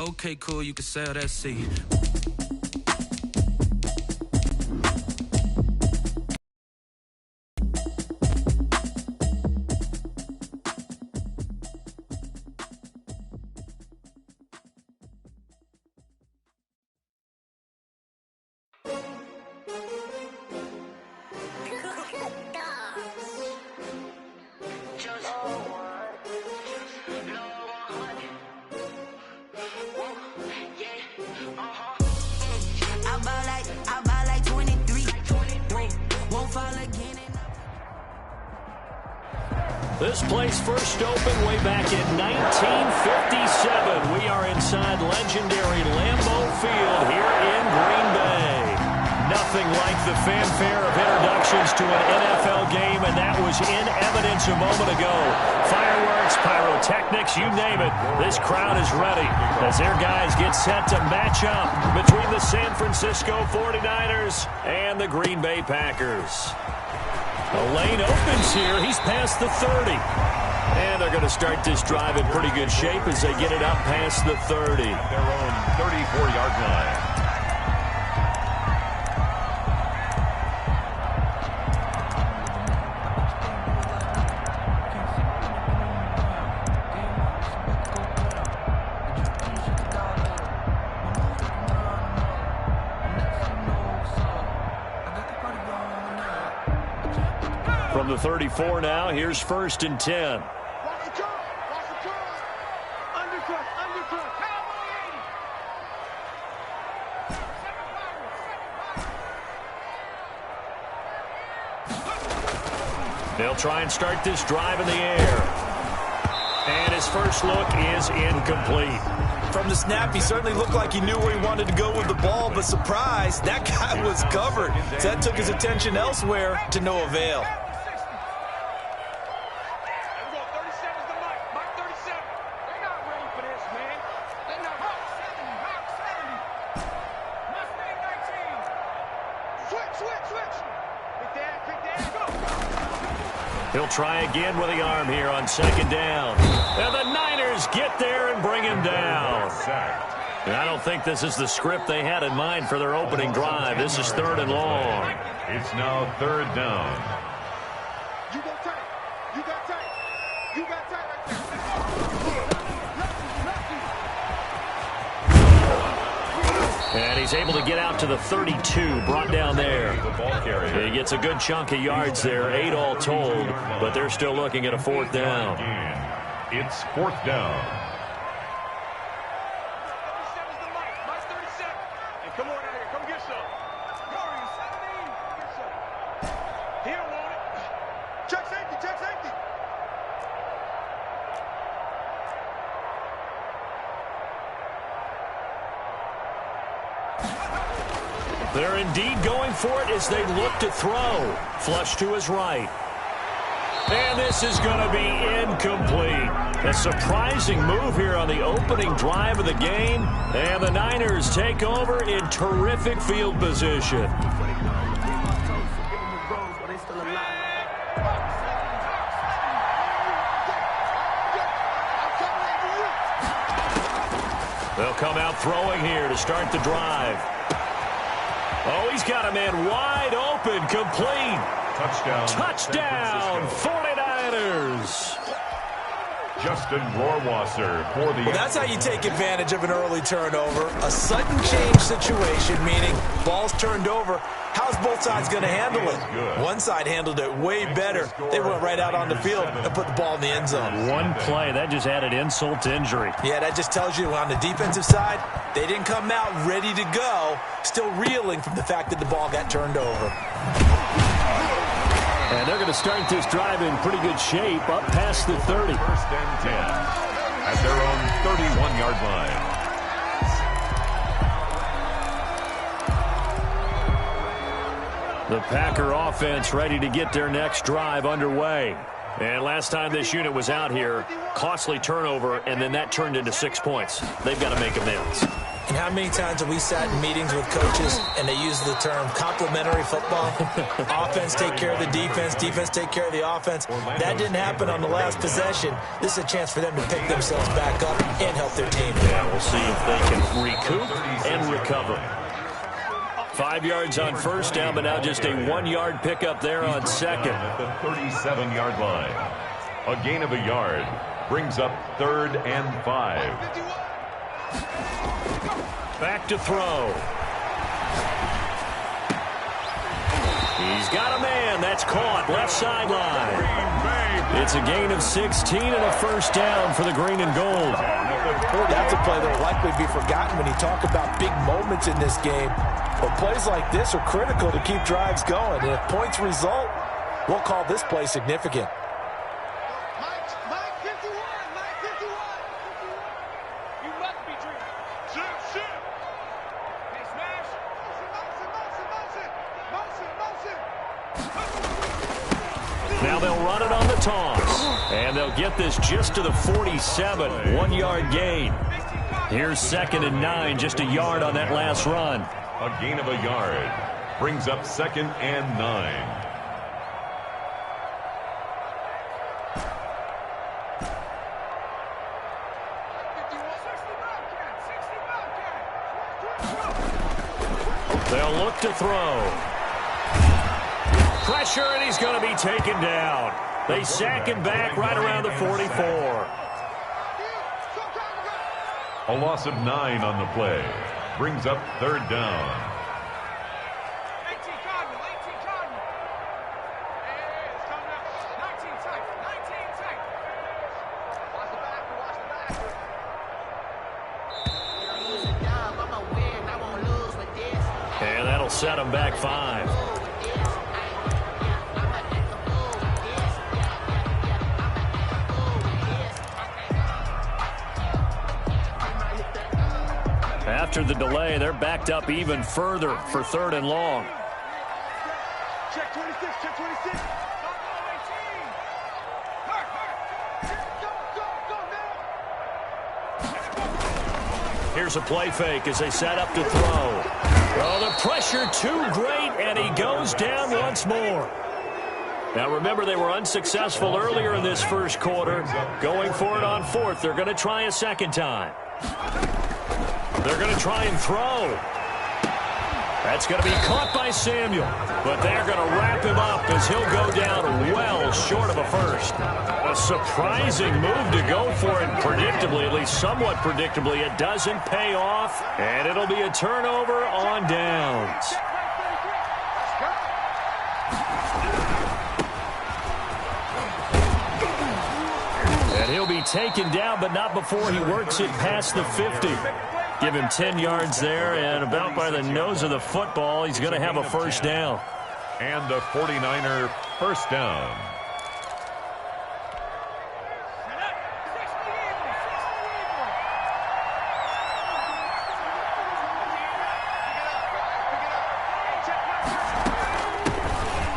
Okay, cool, you can sail that sea. This place first opened way back in 1957. We are inside legendary Lambeau Field here in Green Bay. Nothing like the fanfare of introductions to an NFL game, and that was in evidence a moment ago. Fireworks, pyrotechnics, you name it. This crowd is ready as their guys get set to match up between the San Francisco 49ers and the Green Bay Packers. The lane opens here. He's past the 30. And they're going to start this drive in pretty good shape as they get it up past the 30. Their own 34-yard line. From the 34 now, here's 1st and 10. They'll try and start this drive in the air. And his first look is incomplete. From the snap, he certainly looked like he knew where he wanted to go with the ball, but surprise, that guy was covered. So that took his attention elsewhere to no avail. He'll try again with the arm here on 2nd down. And the Niners get there and bring him down. And I don't think this is the script they had in mind for their opening drive. This is 3rd and long. It's now 3rd down. You go tight. You got tight. You got tight right there. And he's able to get out to the 32, brought down there. He gets a good chunk of yards there, 8 all told, but they're still looking at a 4th down. It's 4th down. Come on out here. Come get some. He don't want it. Check safety. Check safety. They're indeed going for it as they look to throw. Flush to his right. And this is going to be incomplete. A surprising move here on the opening drive of the game. And the Niners take over in terrific field position. They'll come out throwing here to start the drive. Oh, he's got a man wide open, complete. Touchdown. Touchdown, 49ers. Justin Rohrwasser for the... Well, that's how you take advantage of an early turnover. A sudden change situation, meaning ball's turned over. How's both sides going to handle it? One side handled it way better. They went right out on the field and put the ball in the end zone. One play, that just added insult to injury. Yeah, that just tells you on the defensive side, they didn't come out ready to go, still reeling from the fact that the ball got turned over. And they're going to start this drive in pretty good shape, up past the 30. 1st and 10 at their own 31-yard line. The Packer offense ready to get their next drive underway. And last time this unit was out here, costly turnover, and then that turned into 6 points. They've got to make amends. And how many times have we sat in meetings with coaches and they use the term complementary football? Offense take care of the defense, defense take care of the offense. That didn't happen on the last possession. This is a chance for them to pick themselves back up and help their team. Yeah, we'll see if they can recoup and recover. 5 yards on first down, but now just a 1-yard pickup there on second. At the 37-yard line. A gain of a yard brings up 3rd and 5. Back to throw. He's got a man. That's caught. Left sideline. It's a gain of 16 and a first down for the green and gold. That's a play that will likely be forgotten when you talk about big moments in this game. But plays like this are critical to keep drives going. And if points result, we'll call this play significant. Now they'll run it on the toss. And they'll get this just to the 47. 1-yard gain. Here's 2nd and 9. Just a yard on that last run. A gain of a yard brings up 2nd and 9. They'll look to throw. Pressure, and he's going to be taken down. They sack him back right around the 44. A loss of 9 on the play brings up 3rd down. And that'll set him back 5. After the delay, they're backed up even further for 3rd and long. Check 26, check 26. Here's a play fake as they set up to throw. Oh, the pressure too great, and he goes down once more. Now remember, they were unsuccessful earlier in this first quarter. Going for it on 4th. They're going to try a second time. They're going to try and throw. That's going to be caught by Samuel. But they're going to wrap him up as he'll go down well short of a first. A surprising move to go for it predictably, at least somewhat predictably. It doesn't pay off, and it'll be a turnover on downs. And he'll be taken down, but not before he works it past the 50. Give him 10 yards there, and about by the nose of the football, he's going to have a first down. And the 49er first down.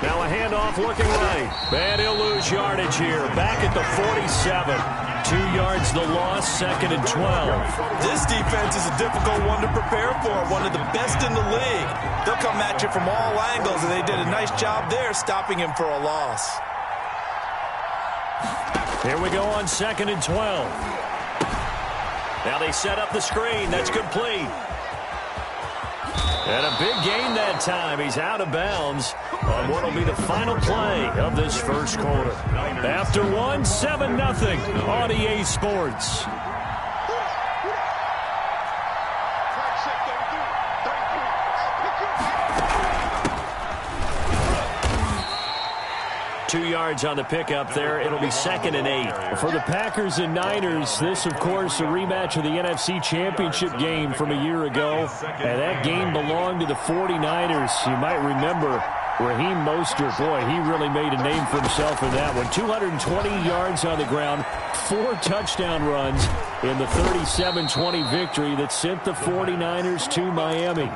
Now a handoff looking right. And he'll lose yardage here. Back at the 47. 2 yards the loss, 2nd and 12. This defense is a difficult one to prepare for, one of the best in the league. They'll come at you from all angles, and they did a nice job there stopping him for a loss. Here we go on 2nd and 12. Now they set up the screen. That's complete. And a big gain that time. He's out of bounds on what will be the final play of this first quarter. After 1, 7-0 on EA Sports. Two yards on the pickup there. It'll be 2nd and 8. For the Packers and Niners, this, of course, a rematch of the NFC Championship game from a year ago. And that game belonged to the 49ers. You might remember Raheem Mostert. Boy, he really made a name for himself in that one. 220 yards on the ground, 4 touchdown runs in the 37-20 victory that sent the 49ers to Miami.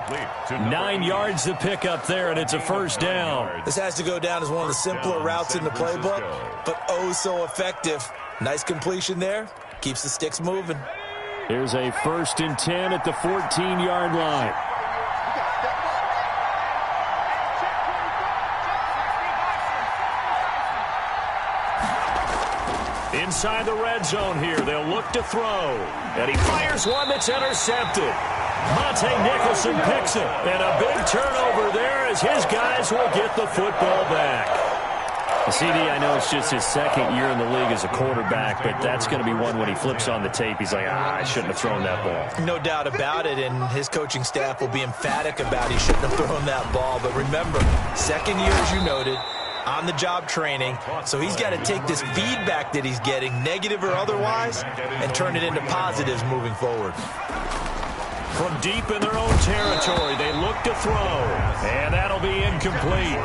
9 yards to pick up there, and it's a first down. This has to go down as one of the simpler routes in the playbook, but oh so effective. Nice completion there. Keeps the sticks moving. Here's a 1st and 10 at the 14-yard line. Inside the red zone here, they'll look to throw. And he fires one that's intercepted. Monte Nicholson picks it. And a big turnover there as his guys will get the football back. CD, I know it's just his 2nd year in the league as a quarterback, but that's going to be one when he flips on the tape. He's like, I shouldn't have thrown that ball. No doubt about it, and his coaching staff will be emphatic about he shouldn't have thrown that ball. But remember, 2nd year, as you noted, on-the-job training, so he's got to take this feedback that he's getting, negative or otherwise, and turn it into positives moving forward. From deep in their own territory, they look to throw, and that'll be incomplete.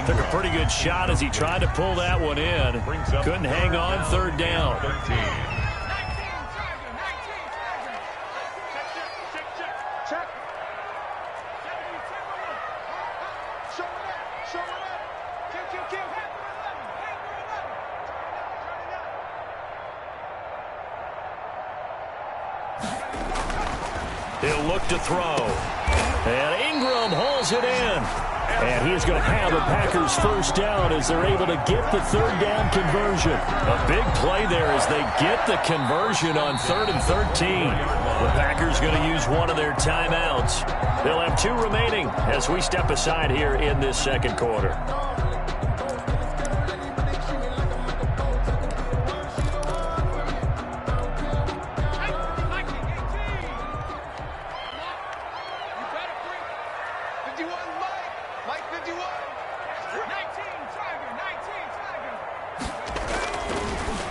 Took a pretty good shot as he tried to pull that one in. Couldn't hang on, 3rd down. He'll look to throw. And Ingram hauls it in. And he is going to have a Packers 1st down as they're able to get the 3rd down conversion. A big play there as they get the conversion on 3rd and 13. The Packers going to use one of their timeouts. They'll have 2 remaining as we step aside here in this 2nd quarter.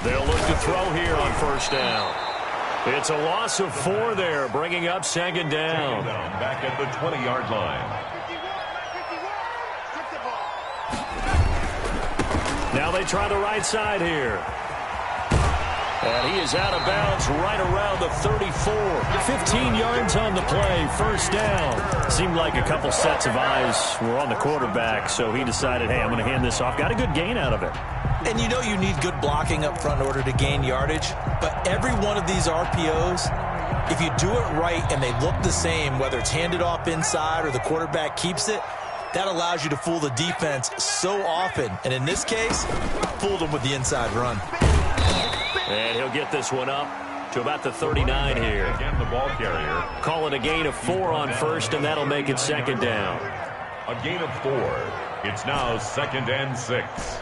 They'll look to throw here on 1st down. It's a loss of 4 there, bringing up 2nd down. Back at the 20-yard line. Now they try the right side here. And he is out of bounds right around the 34. 15 yards on the play, 1st down. Seemed like a couple sets of eyes were on the quarterback, so he decided, hey, I'm going to hand this off. Got a good gain out of it. And you know you need good blocking up front in order to gain yardage. But every one of these RPOs, if you do it right and they look the same, whether it's handed off inside or the quarterback keeps it, that allows you to fool the defense so often. And in this case, fooled them with the inside run. And he'll get this one up to about the 39 here. Again, the ball carrier. Call it a gain of 4 on 1st, and that'll make it 2nd down. A gain of 4. It's now 2nd and 6.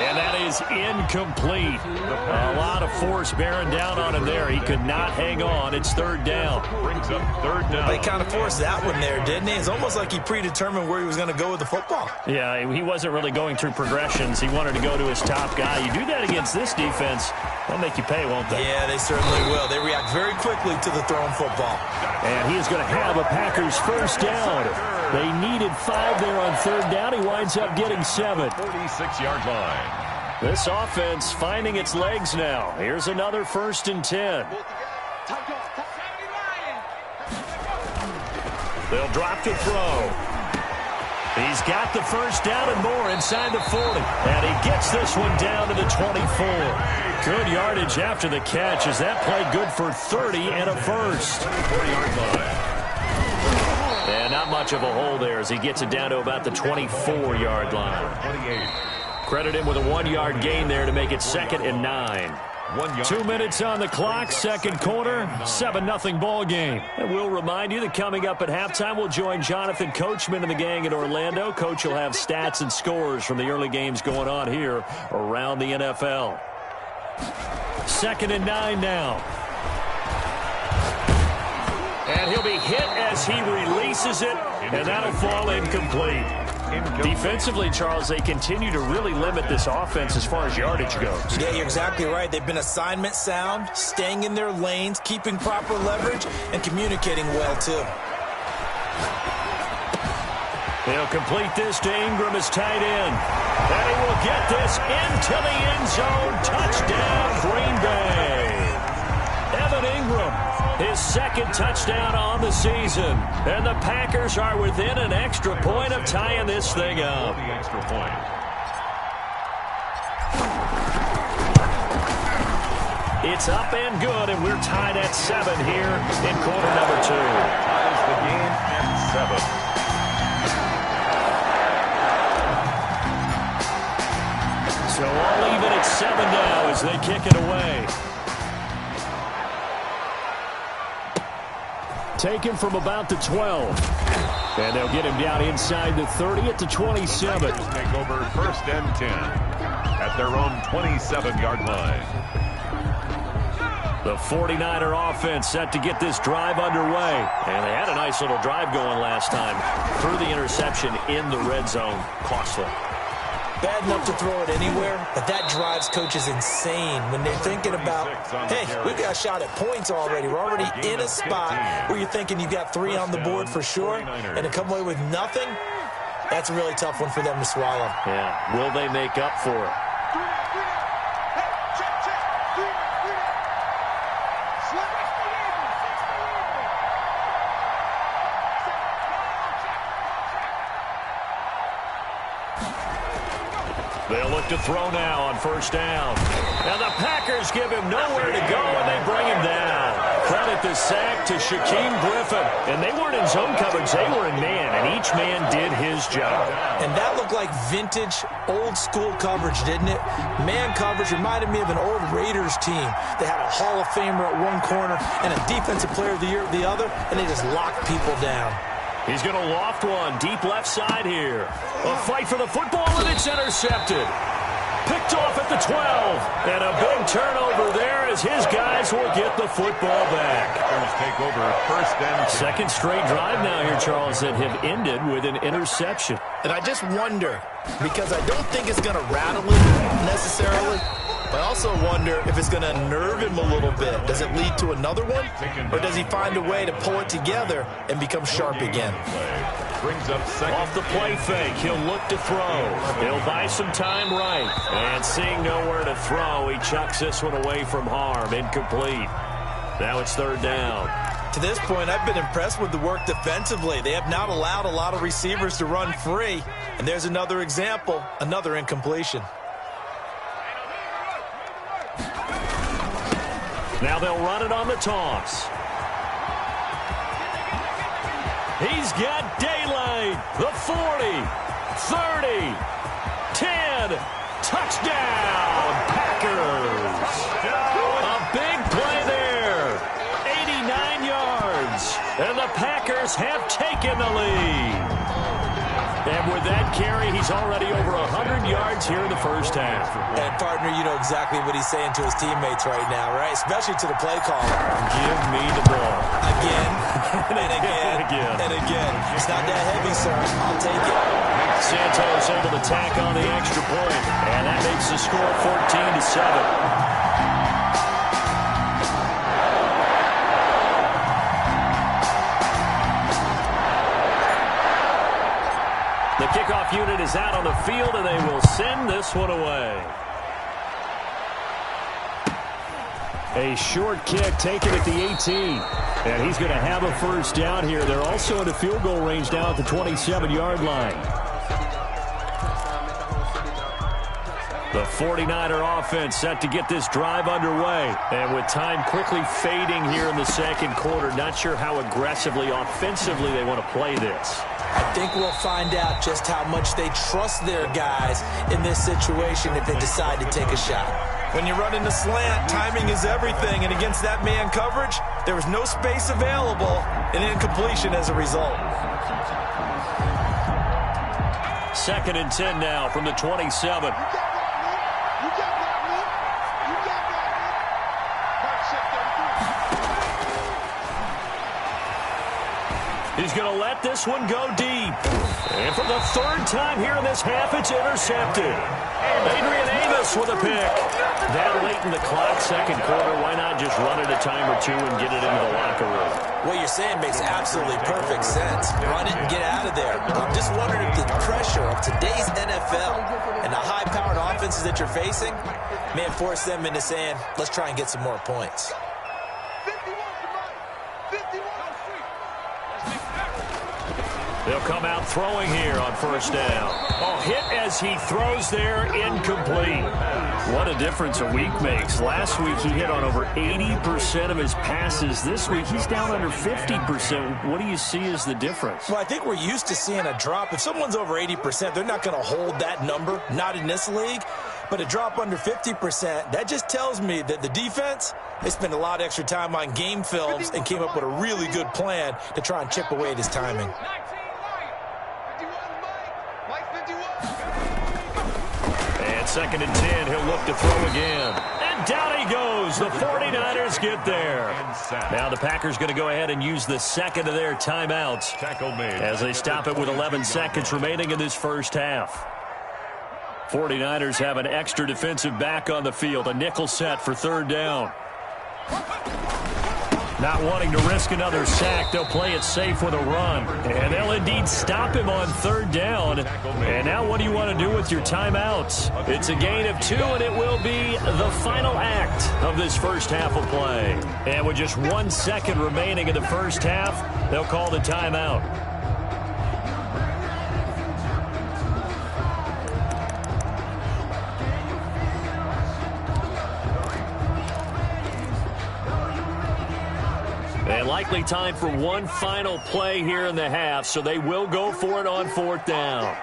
And that is incomplete. A lot of force bearing down on him there. He could not hang on. It's 3rd down. Brings up 3rd down. They kind of forced that one there, didn't he? It's almost like he predetermined where he was going to go with the football. Yeah, he wasn't really going through progressions. He wanted to go to his top guy. You do that against this defense, they'll make you pay, won't they? Yeah, they certainly will. They react very quickly to the thrown football. And he is going to have a Packers 1st down. They needed 5 there on 3rd down. He winds up getting 7. 46-yard line. This offense finding its legs now. Here's another 1st and 10. They'll drop to throw. He's got the 1st down and more inside the 40. And he gets this one down to the 24. Good yardage after the catch. Is that play good for 30 and a 1st? 4-yard line. And not much of a hole there as he gets it down to about the 24-yard line. 28. Credit him with a 1-yard gain there to make it 2nd and 9. 1 yard. 2 minutes on the clock, 2nd quarter, 7-0 ball game. And we'll remind you that coming up at halftime, we'll join Jonathan Coachman and the gang in Orlando. Coach will have stats and scores from the early games going on here around the NFL. 2nd and 9 now. And he'll be hit as he releases it, and that'll fall incomplete. Defensively, Charles, they continue to really limit this offense as far as yardage goes. Yeah, you're exactly right. They've been assignment sound, staying in their lanes, keeping proper leverage, and communicating well, too. He'll complete this to Ingram as tight end. And he will get this into the end zone. Touchdown, Green Bay. Evan Ingram, his second touchdown on the season. And the Packers are within an extra point of tying this thing up. The extra point. It's up and good, and we're tied at 7 here in quarter number 2. Ties the game at 7. So all even at 7 now as they kick it away. Taken from about the 12. And they'll get him down inside the 30 at the 27. Take over first and 10 at their own 27-yard line. The 49er offense set to get this drive underway. And they had a nice little drive going last time. Threw the interception in the red zone. Costly. Bad enough to throw it anywhere, but that drives coaches insane when they're thinking about, hey, we've got a shot at points already. We're already in a spot where you're thinking you got 3 on the board for sure, and to come away with nothing, that's a really tough one for them to swallow. Yeah, will they make up for it? They'll look to throw now on first down. Now the Packers give him nowhere to go, and they bring him down. Credit the sack to Shaquem Griffin. And they weren't in zone coverage. They were in man, and each man did his job. And that looked like vintage, old-school coverage, didn't it? Man coverage reminded me of an old Raiders team. They had a Hall of Famer at one corner and a Defensive Player of the Year at the other, and they just locked people down. He's going to loft one deep left side here. A fight for the football, and it's intercepted. Picked off at the 12. And a big turnover there as his guys will get the football back. Take over first and 10. Second straight drive now here, Charles, that have ended with an interception. And I just wonder, because I don't think it's going to rattle him necessarily, but I also wonder if it's going to unnerve him a little bit. Does it lead to another one? Or does he find a way to pull it together and become sharp again? Brings up second. Off the play fake, he'll look to throw. He'll buy some time right. And seeing nowhere to throw, he chucks this one away from harm. Incomplete. Now it's third down. To this point, I've been impressed with the work defensively. They have not allowed a lot of receivers to run free. And there's another example, another incompletion. Now they'll run it on the toss. He's got daylight. The 40, 30, 10. Touchdown, Packers. A big play there. 89 yards. And the Packers have taken the lead. And with that carry, he's already over 100 yards here in the first half. And, partner, you know exactly what he's saying to his teammates right now, right? Especially to the play caller. Give me the ball. Again, and again, and again. It's not that heavy, sir. I'll take it. Santos able to tack on the extra point. And that makes the score 14-7. The kickoff unit is out on the field, and they will send this one away. A short kick taken at the 18. And he's going to have a first down here. They're also in the field goal range now at the 27-yard line. The 49er offense set to get this drive underway. And with time quickly fading here in the second quarter, not sure how aggressively, offensively they want to play this. I think we'll find out just how much they trust their guys in this situation if they decide to take a shot. When you're running the slant, timing is everything, and against that man coverage, there was no space available, and incompletion as a result. 2nd and 10 now from the 27. He's going to let this one go deep. And for the third time here in this half, it's intercepted. Adrian Amos with a pick. That late in the clock, second quarter, why not just run it a time or two and get it into the locker room? What you're saying makes absolutely perfect sense. Run it and get out of there. I'm just wondering if the pressure of today's NFL and the high-powered offenses that you're facing may have forced them into saying, let's try and get some more points. come out throwing here on first down. Oh, hit as he throws there, incomplete. What a difference a week makes. Last week he hit on over 80% of his passes. This week he's down under 50%. What do you see as the difference? Well, I think we're used to seeing a drop. If someone's over 80%, they're not going to hold that number, not in this league. But a drop under 50%, that just tells me that the defense, they spent a lot of extra time on game films and came up with a really good plan to try and chip away at his timing. And 2nd and 10, he'll look to throw again. And down he goes. The 49ers get there. Now the Packers going to go ahead and use the second of their timeouts as they stop it with 11 seconds remaining in this first half. 49ers have an extra defensive back on the field. A nickel set for 3rd down. Not wanting to risk another sack, they'll play it safe with a run. And they'll indeed stop him on 3rd down. And now what do you want to do with your timeouts? It's a gain of 2, and it will be the final act of this first half of play. And with just 1 second remaining in the first half, they'll call the timeout. And likely time for one final play here in the half, so they will go for it on 4th down.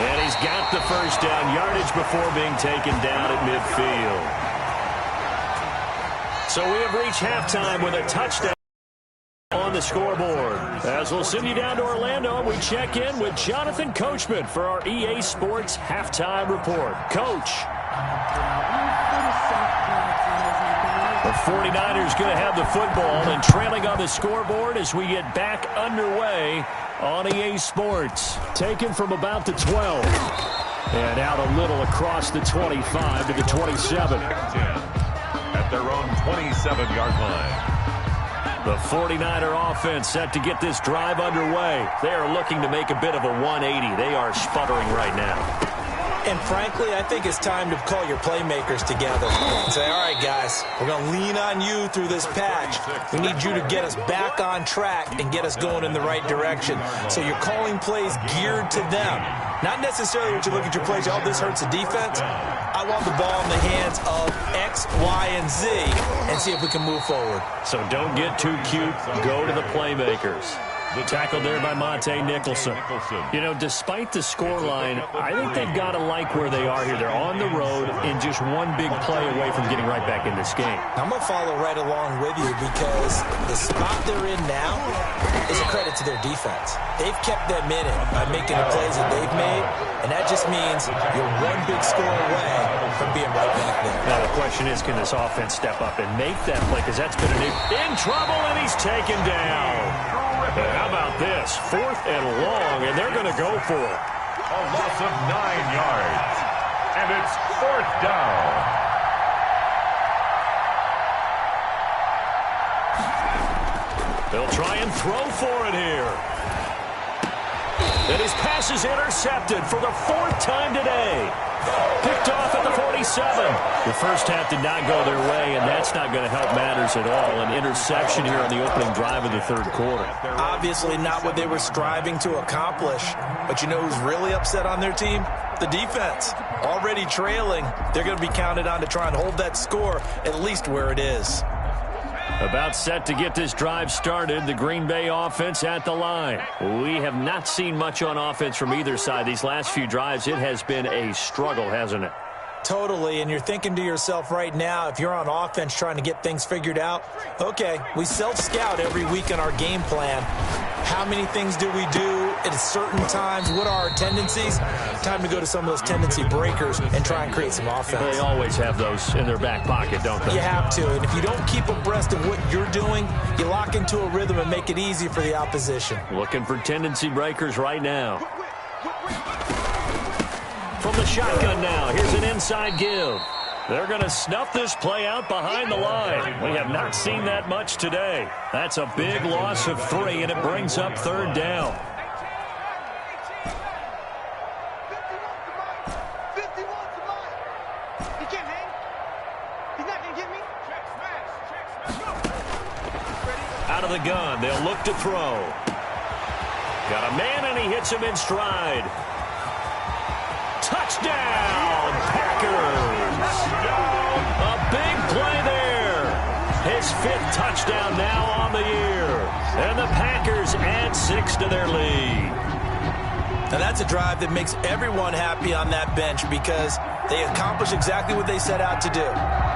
And he's got the first down yardage before being taken down at midfield. So we have reached halftime with a touchdown on the scoreboard. As we'll send you down to Orlando, we check in with Jonathan Coachman for our EA Sports Halftime Report. Coach. The 49ers going to have the football and trailing on the scoreboard as we get back underway on EA Sports. Taken from about the 12. And out a little across the 25 to the 27. At their own 27-yard line. The 49er offense set to get this drive underway. They are looking to make a bit of a 180. They are sputtering right now. And frankly, I think it's time to call your playmakers together and say, all right, guys, we're going to lean on you through this patch. We need you to get us back on track and get us going in the right direction. So you're calling plays geared to them. Not necessarily what you look at your plays, oh, this hurts the defense. I want the ball in the hands of X, Y, and Z and see if we can move forward. So don't get too cute. Go to the playmakers. Tackled there by Monte Nicholson. You know, despite the scoreline, I think they've got to like where they are here. They're on the road and just one big play away from getting right back in this game. I'm going to follow right along with you because the spot they're in now is a credit to their defense. They've kept them in it by making the plays that they've made, and that just means you're one big score away from being right back there. Now the question is, can this offense step up and make that play? Because that's been in trouble, and he's taken down. And how about this? 4th and long, and they're going to go for it. A loss of 9 yards. And it's 4th down. They'll try and throw for it here. And his pass is intercepted for the 4th time today. Picked off at the 47. The first half did not go their way, and that's not going to help matters at all. An interception here on the opening drive of the 3rd quarter. Obviously not what they were striving to accomplish. But you know who's really upset on their team? The defense. Already trailing. They're going to be counted on to try and hold that score at least where it is. About set to get this drive started, the Green Bay offense at the line. We have not seen much on offense from either side. These last few drives, it has been a struggle, hasn't it? Totally, and you're thinking to yourself right now, if you're on offense trying to get things figured out, okay, we self-scout every week in our game plan. How many things do we do at certain times? What are our tendencies? Time to go to some of those tendency breakers and try and create some offense. They always have those in their back pocket, don't they? You have to, and if you don't keep abreast of what you're doing, you lock into a rhythm and make it easy for the opposition. Looking for tendency breakers right now. From the shotgun now, here's an inside give. They're going to snuff this play out behind the line. We have not seen that much today. That's a big loss of 3, and it brings up 3rd down. Out of the gun, they'll look to throw. Got a man, and he hits him in stride. Touchdown, Packers! A big play there. His 5th touchdown now on the year. And the Packers add 6 to their lead. Now that's a drive that makes everyone happy on that bench because they accomplish exactly what they set out to do.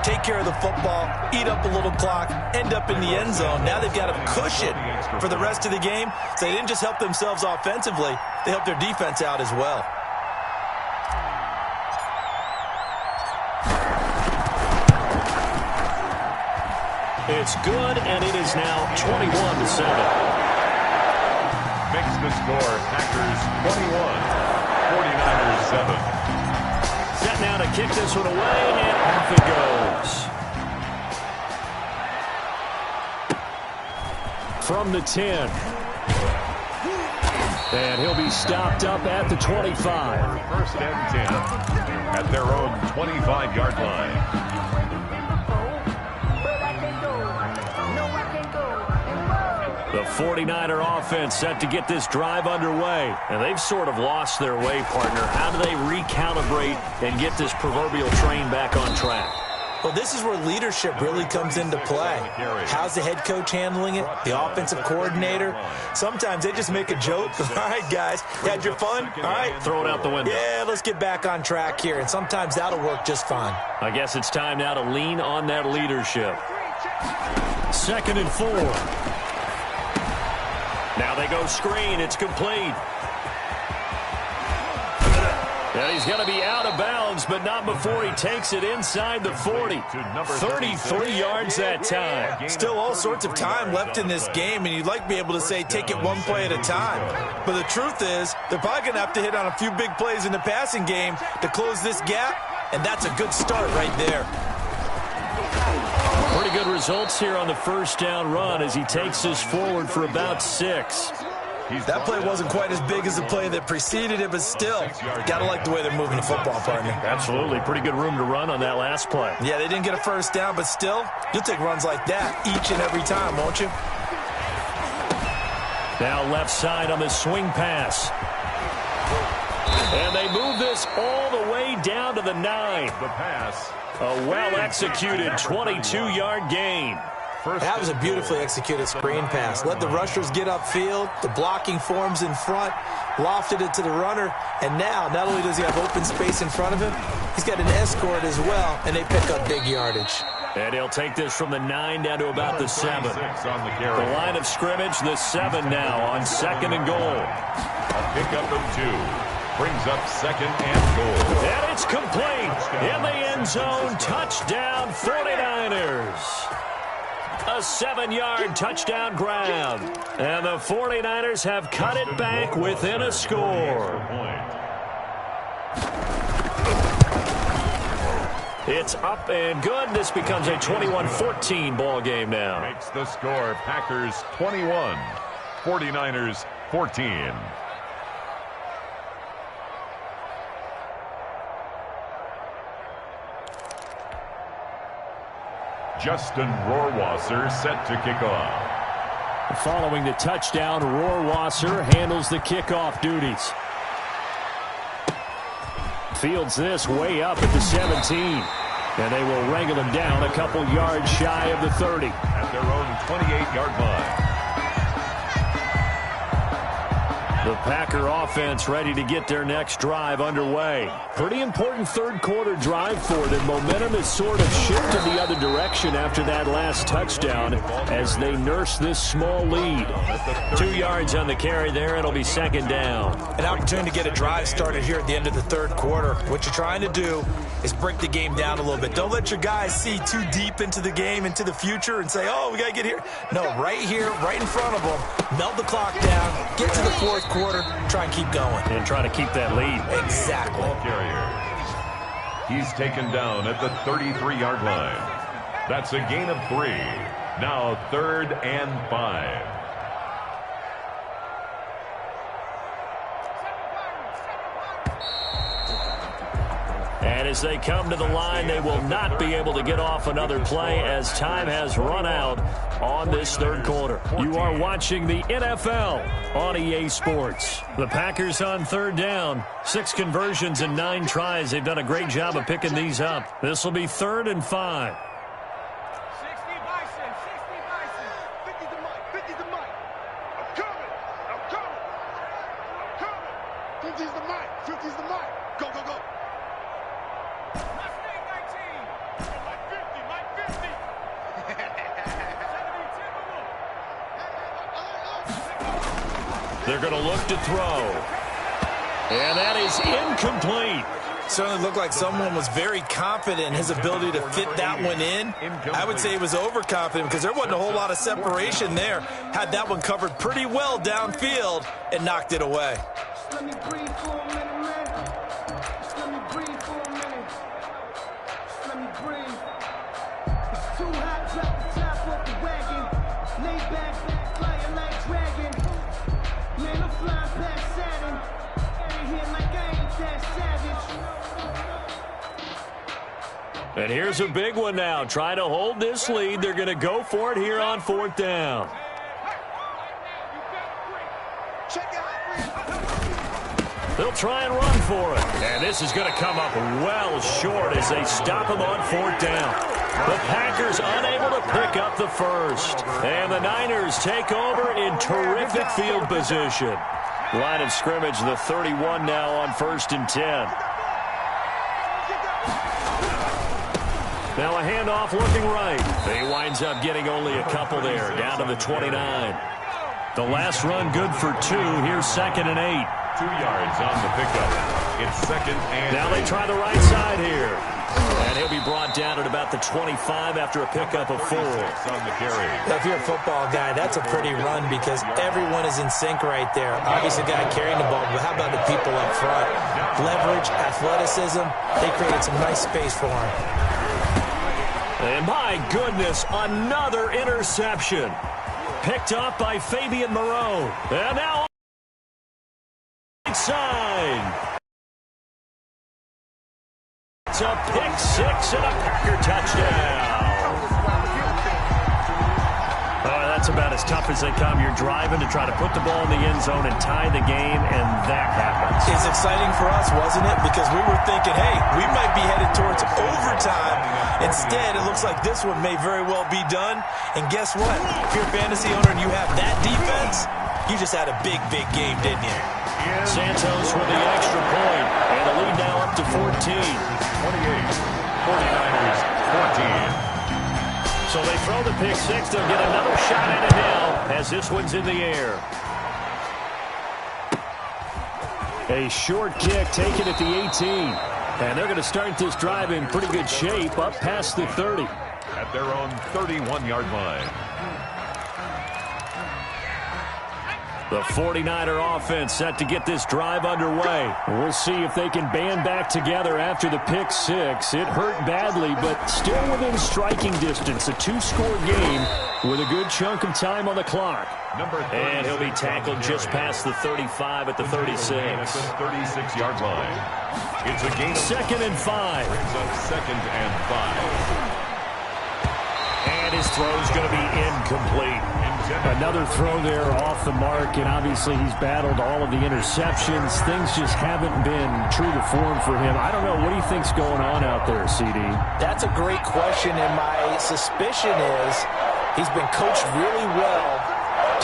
Take care of the football, eat up a little clock, end up in the end zone. Now they've got a cushion for the rest of the game. So they didn't just help themselves offensively, they helped their defense out as well. It's good, and it is now 21-7. Makes the score Packers 21, 49ers 7. Set now to kick this one away, and off it goes. From the 10. And he'll be stopped up at the 25. First and 10 at their own 25-yard line. The 49er offense set to get this drive underway. And they've sort of lost their way, partner. How do they recalibrate and get this proverbial train back on track? Well, this is where leadership really comes into play. How's the head coach handling it? The offensive coordinator? Sometimes they just make a joke. All right, guys, had your fun? All right. Throw it out the window. Yeah, let's get back on track here. And sometimes that'll work just fine. I guess it's time now to lean on that leadership. 2nd and 4. Now they go screen. It's complete. And he's going to be out of bounds, but not before he takes it inside the 40. 33 yards that time. Still all sorts of time left in this game, and you'd like to be able to say take it one play at a time. But the truth is, they're probably going to have to hit on a few big plays in the passing game to close this gap, and that's a good start right there. Pretty good results here on the first down run as he takes us forward for about 6. That play wasn't quite as big as the play that preceded it, but still, got to like the way they're moving the football, partner. Absolutely. Pretty good room to run on that last play. Yeah, they didn't get a first down, but still, you'll take runs like that each and every time, won't you? Now left side on the swing pass. And they move this all the way down to the 9. The pass. A well-executed 22-yard gain. That was a beautifully executed screen pass. Let the rushers get upfield. The blocking forms in front. Lofted it to the runner. And now, not only does he have open space in front of him, he's got an escort as well, and they pick up big yardage. And he'll take this from the 9 down to about the 7. The line of scrimmage, the 7 now on 2nd and goal. A pickup of 2. Brings up 2nd and goal. And it's complete. In the end zone, touchdown 49ers. A 7-yard touchdown grab. And the 49ers have cut it back within a score. It's up and good. This becomes a 21-14 ball game now. Makes the score Packers 21, 49ers 14. Justin Rohrwasser set to kick off. Following the touchdown, Rohrwasser handles the kickoff duties. Fields this way up at the 17. And they will wrangle him down a couple yards shy of the 30. At their own 28-yard line. The Packer offense ready to get their next drive underway. Pretty important third quarter drive for them. Momentum has sort of shifted the other direction after that last touchdown as they nurse this small lead. 2 yards on the carry there. It'll be 2nd down. An opportunity to get a drive started here at the end of the third quarter. What you're trying to do is break the game down a little bit. Don't let your guys see too deep into the game, into the future, and say, oh, we got to get here. No, right here, right in front of them. Melt the clock down, get to the fourth quarter, try and keep going. And try to keep that lead. Exactly. Ball carrier. He's taken down at the 33-yard line. That's a gain of 3. Now 3rd and 5. And as they come to the line, they will not be able to get off another play as time has run out on this third quarter. You are watching the NFL on EA Sports. The Packers on third down. 6 conversions and 9 tries. They've done a great job of picking these up. This will be 3rd and 5. 60 Bison, 60 Bison. 50's the mic, 50's the mic. I'm coming, I'm coming, I'm coming. 50's the mic, 50's the mic. Go, go, go. Mustang 19. Mike 50, Mike 50. 70 They're going to look to throw. And that is incomplete. Certainly looked like someone was very confident in his ability to fit that one in. I would say he was overconfident because there wasn't a whole lot of separation there. Had that one covered pretty well downfield and knocked it away. Let me breathe for a minute, man. Just let me breathe for a minute. Just let me breathe. It's too hot, drop the top off the wagon. Lay back, flying like dragon. Man, I'm flying past Saturn. Out of here like I ain't that savage. And here's a big one now. Trying to hold this lead. They're going to go for it here on 4th down. They'll try and run for it. And this is going to come up well short as they stop him on 4th down. The Packers unable to pick up the first. And the Niners take over in terrific field position. Line of scrimmage, the 31 now on 1st and 10. Now a handoff looking right. He winds up getting only a couple there, down to the 29. The last run good for 2. Here's 2nd and 8. 2 yards on the pickup. It's 2nd and Now they try the right side here. And he'll be brought down at about the 25 after a pickup of 4. on the carry. If you're a football guy, that's a pretty run because everyone is in sync right there. Obviously, the guy carrying the ball, but how about the people up front? Leverage, athleticism, they created some nice space for him. And my goodness, another interception. Picked up by Fabian Moreau. And now side. It's a pick 6 and a Packer touchdown. That's about as tough as they come. You're driving to try to put the ball in the end zone and tie the game, and that happens. It's exciting for us, wasn't it? Because we were thinking, hey, we might be headed towards overtime. Instead, it looks like this one may very well be done. And guess what? If you're a fantasy owner and you have that defense, you just had a big, big game, didn't you? Santos with the extra point, and the lead now up to 14. 28. 49ers, 14. So they throw the pick 6. They'll get another shot at it now as this one's in the air. A short kick taken at the 18. And they're going to start this drive in pretty good shape up past the 30. At their own 31-yard line. The 49er offense set to get this drive underway. We'll see if they can band back together after the pick 6. It hurt badly, but still within striking distance. A 2-score game with a good chunk of time on the clock. And he'll be tackled just past the 35 at the 36. At the 36-yard line. It's a gain of 2nd and 5. Brings up 2nd and 5. And his throw's going to be incomplete. Another throw there off the mark, and obviously he's battled all of the interceptions. Things just haven't been true to form for him. I don't know. What do you think's going on out there, CD? That's a great question, and my suspicion is he's been coached really well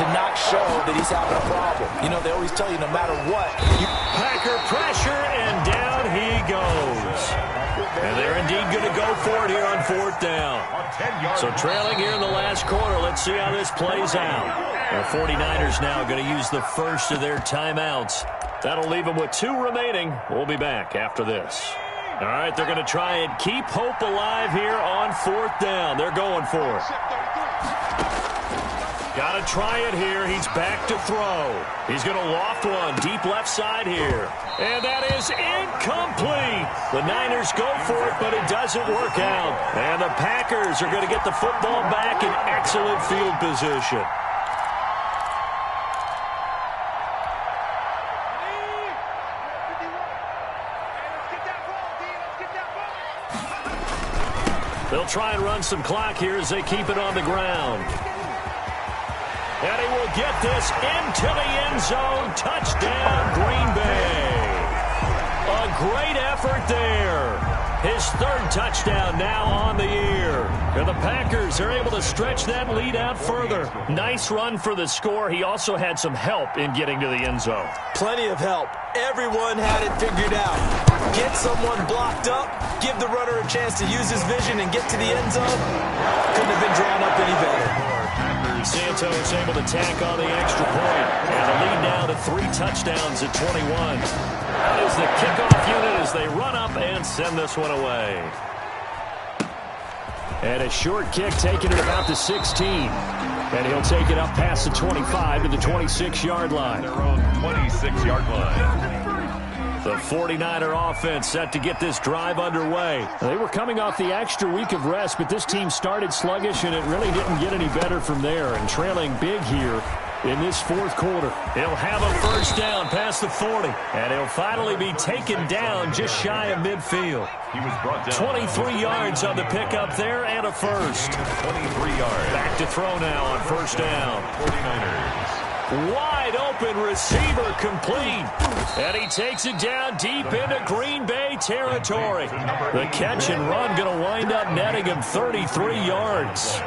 to not show that he's having a problem. You know, they always tell you no matter what. Packer pressure, and down he goes. And they're indeed going to go for it here on 4th down. So trailing here in the last quarter, let's see how this plays out. The 49ers now going to use the first of their timeouts. That'll leave them with 2 remaining. We'll be back after this. All right, they're going to try and keep hope alive here on 4th down. They're going for it. Got to try it here. He's back to throw. He's going to loft one deep left side here. And that is incomplete. The Niners go for it, but it doesn't work out. And the Packers are going to get the football back in excellent field position. They'll try and run some clock here as they keep it on the ground. And he will get this into the end zone. Touchdown, Green Bay. A great effort there. His third touchdown now on the year. And the Packers are able to stretch that lead out further. Nice run for the score. He also had some help in getting to the end zone. Plenty of help. Everyone had it figured out. Get someone blocked up, give the runner a chance to use his vision and get to the end zone. Couldn't have been drawn up any better. Santos able to tack on the extra point. And the lead now to 3 touchdowns at 21. That is the kickoff unit as they run up and send this one away. And a short kick taken at about the 16. And he'll take it up past the 25 to the 26-yard line. Their own 26-yard line. The 49er offense set to get this drive underway. They were coming off the extra week of rest, but this team started sluggish, and it really didn't get any better from there. And trailing big here in this fourth quarter. He'll have a first down past the 40, and he'll finally be taken down just shy of midfield. He was brought down. 23 yards on the pickup there and a first. 23 yards. Back to throw now on first down. 49ers. Wide open receiver complete. And he takes it down deep into Green Bay territory. The catch and run going to wind up netting him 33 yards.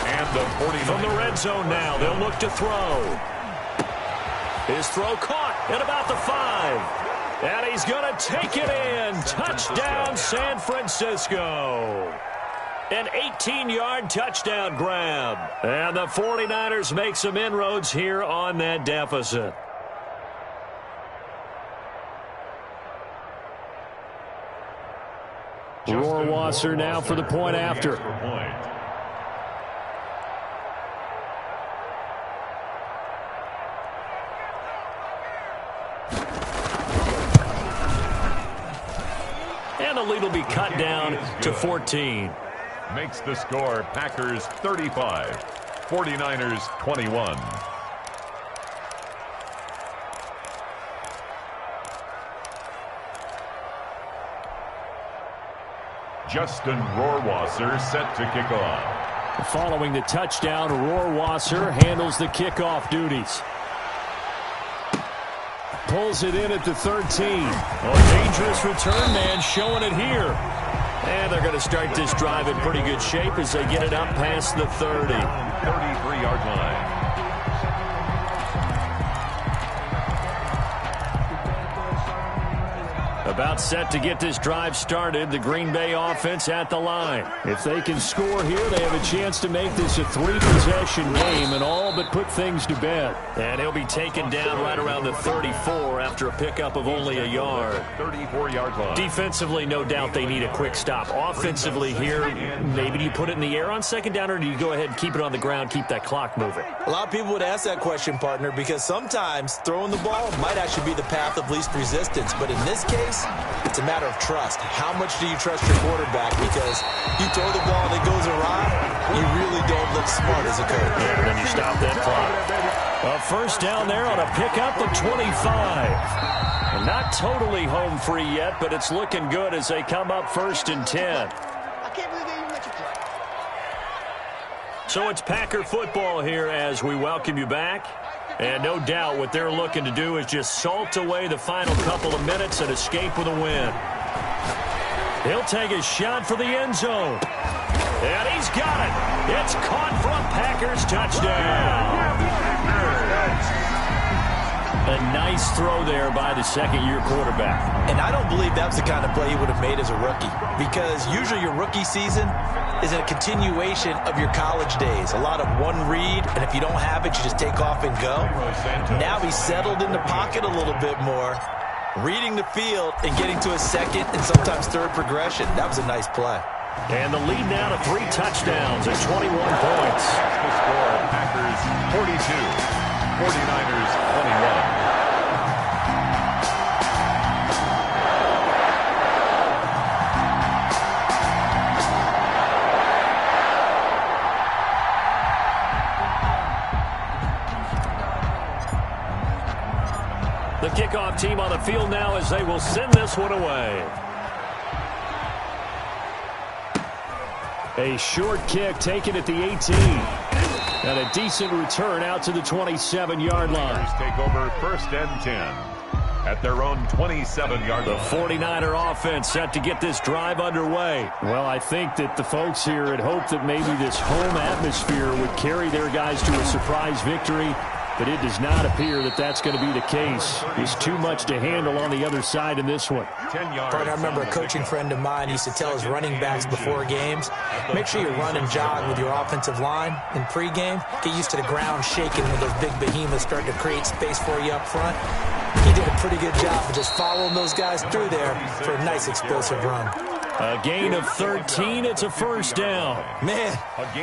And the 49ers. From the red zone now, they'll look to throw. His throw caught at about the 5. And he's going to take it in. Touchdown, San Francisco. An 18-yard touchdown grab. And the 49ers make some inroads here on that deficit. Rohrwasser now for the point after. And the lead will be cut down to 14. Makes the score Packers 35, 49ers 21. Justin Rohrwasser set to kick off. Following the touchdown, Rohrwasser handles the kickoff duties. Pulls it in at the 13. A dangerous return man showing it here. And they're going to start this drive in pretty good shape as they get it up past the 30. 33-yard line. About set to get this drive started. The Green Bay offense at the line. If they can score here, they have a chance to make this a 3-possession game and all but put things to bed. And he'll be taken down right around the 34 after a pickup of only a yard. 34-yard line. Defensively, no doubt they need a quick stop. Offensively here, maybe do you put it in the air on second down, or do you go ahead and keep it on the ground, keep that clock moving? A lot of people would ask that question, partner, because sometimes throwing the ball might actually be the path of least resistance. But in this case, it's a matter of trust. How much do you trust your quarterback? Because you throw the ball and it goes awry, you really don't look smart as a coach. Yeah, then you stop that clock. A first down there on a pickup of 25. And not totally home free yet, but it's looking good as they come up 1st and 10. I can't believe they even let you play. So it's Packer football here as we welcome you back. And no doubt what they're looking to do is just salt away the final couple of minutes and escape with a win. He'll take a shot for the end zone. And he's got it. It's caught for a Packers touchdown. A nice throw there by the second-year quarterback. And I don't believe that's the kind of play he would have made as a rookie, because usually your rookie season is a continuation of your college days. A lot of one read, and if you don't have it, you just take off and go. Now he's settled in the pocket a little bit more, reading the field and getting to a second and sometimes third progression. That was a nice play. And the lead now to 3 touchdowns and 21 points. The score, Packers 42, 49ers 21. The kickoff team on the field now as they will send this one away. A short kick taken at the 18. And a decent return out to the 27-yard line. Take over 1st and 10 at their own 27-yard line. The 49er offense set to get this drive underway. Well, I think that the folks here had hoped that maybe this home atmosphere would carry their guys to a surprise victory, but it does not appear that that's going to be the case. There's too much to handle on the other side in this one. I remember a coaching friend of mine used to tell his running backs before games, make sure you run and jog with your offensive line in pregame. Get used to the ground shaking when those big behemoths start to create space for you up front. He did a pretty good job of just following those guys through there for a nice explosive run. A gain of 13. It's a first down. Man,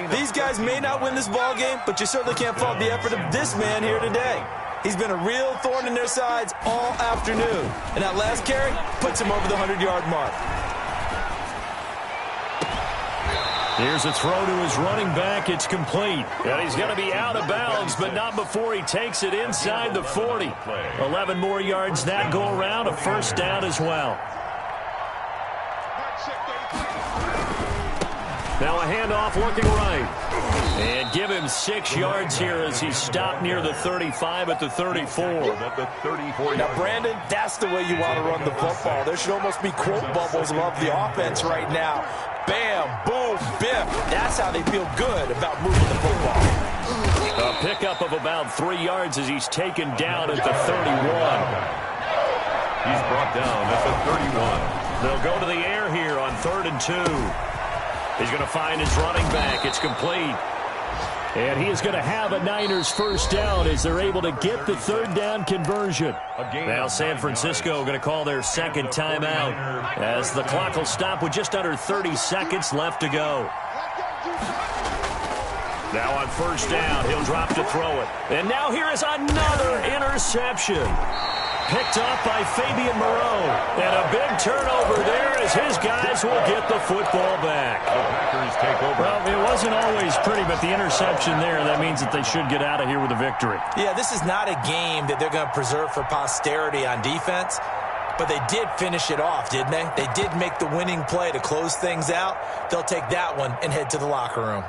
these guys may not win this ball game, but you certainly can't fault the effort of this man here today. He's been a real thorn in their sides all afternoon. And that last carry puts him over the 100-yard mark. Here's a throw to his running back. It's complete. And he's going to be out of bounds, but not before he takes it inside the 40. 11 more yards that go around. A first down as well. Now a handoff looking right. And give him 6 yards here as he's stopped near the 35 at the 34. Now, Brandon, that's the way you want to run the football. There should almost be quote bubbles above the offense right now. Bam, boom, biff. That's how they feel good about moving the football. A pickup of about 3 yards as he's taken down at the 31. He's brought down at the 31. They'll go to the air here on 3rd and 2. He's going to find his running back. It's complete. And he is going to have a Niners first down as they're able to get the 3rd down conversion. Now San Francisco going to call their second timeout as the clock will stop with just under 30 seconds left to go. Now on first down, he'll drop to throw it. And now here is another interception. Picked up by Fabian Moreau. And a big turnover there as his guys will get the football back. The Packers take over. Well, it wasn't always pretty, but the interception there, that means that they should get out of here with a victory. Yeah, this is not a game that they're going to preserve for posterity on defense, but they did finish it off, didn't they? They did make the winning play to close things out. They'll take that one and head to the locker room.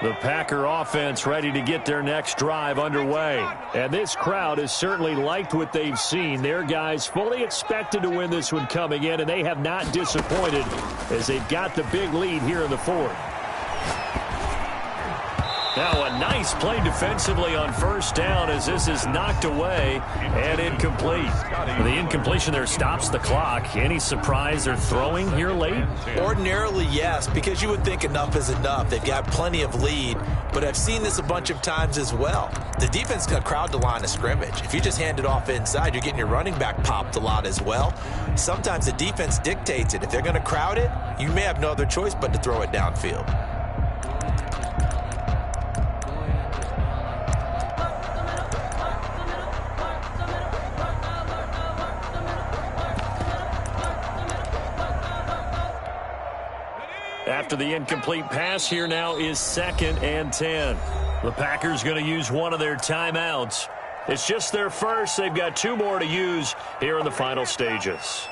The Packer offense ready to get their next drive underway. And this crowd has certainly liked what they've seen. Their guys fully expected to win this one coming in, and they have not disappointed as they've got the big lead here in the 4th. Now a nice play defensively on first down as this is knocked away and incomplete. The incompletion there stops the clock. Any surprise they're throwing here late? Ordinarily, yes, because you would think enough is enough. They've got plenty of lead, but I've seen this a bunch of times as well. The defense got crowd the line of scrimmage. If you just hand it off inside, you're getting your running back popped a lot as well. Sometimes the defense dictates it. If they're going to crowd it, you may have no other choice but to throw it downfield. After the incomplete pass, here now is 2nd and 10. The Packers going to use one of their timeouts. It's just their first. They've got 2 more to use here in the final stages.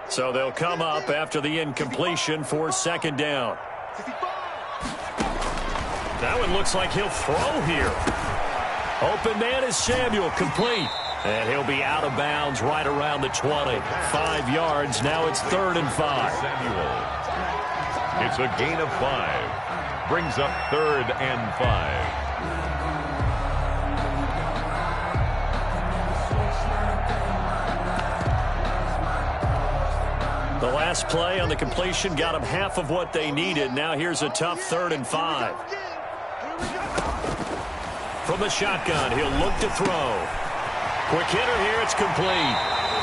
So they'll come up after the incompletion for 2nd down. That one looks like he'll throw here. Open man is Samuel, complete. And he'll be out of bounds right around the 20. 5 yards, now it's 3rd and 5. Samuel. It's a gain of 5. Brings up 3rd and 5. The last play on the completion got them half of what they needed. Now here's a tough 3rd and 5. From the shotgun, he'll look to throw. Quick hitter here, it's complete.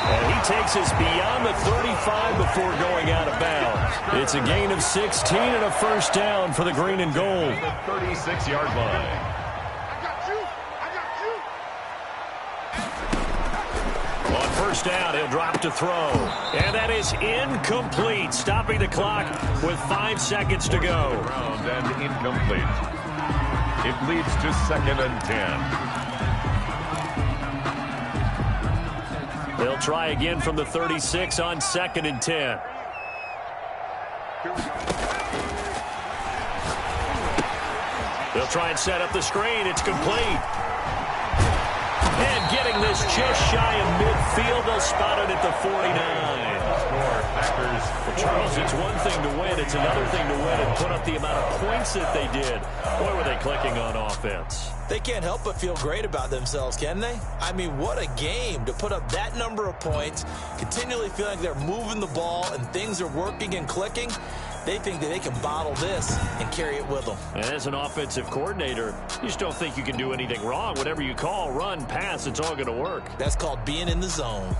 And he takes us beyond the 35 before going out of bounds. It's a gain of 16 and a first down for the green and gold. The 36-yard line. I got you. On first down, he'll drop to throw. And that is incomplete, stopping the clock with 5 seconds to go. Round and incomplete. It leads to 2nd and 10. They'll try again from the 36 on 2nd and 10. They'll try and set up the screen. It's complete. And getting this just shy of midfield, they'll spot it at the 49. Charles, it's one thing to win. It's another thing to win and put up the amount of points that they did. Boy, were they clicking on offense. They can't help but feel great about themselves, can they? I mean, what a game to put up that number of points, continually feeling like they're moving the ball and things are working and clicking. They think that they can bottle this and carry it with them. And as an offensive coordinator, you just don't think you can do anything wrong. Whatever you call, run, pass, it's all going to work. That's called being in the zone.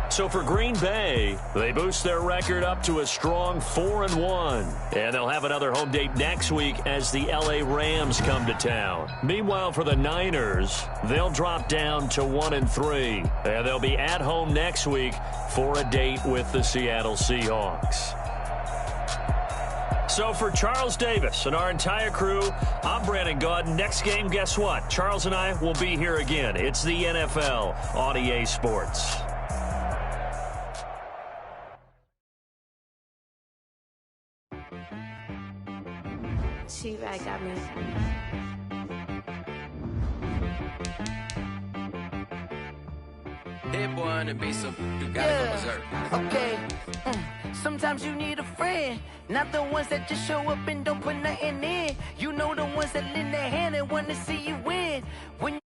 So for Green Bay, they boost their record up to a strong 4-1. And they'll have another home date next week as the LA Rams come to town. Meanwhile, for the Niners, they'll drop down to 1-3. And they'll be at home next week for a date with the Seattle Seahawks. So for Charles Davis and our entire crew, I'm Brandon Gaudin. Next game, guess what? Charles and I will be here again. It's the NFL on EA Sports. She-Rag got me. Hit boy on the beat, so you gotta go berserk. Okay. Sometimes you need a friend, not the ones that just show up and don't put nothing in. You know the ones that lend their hand and want to see you win. When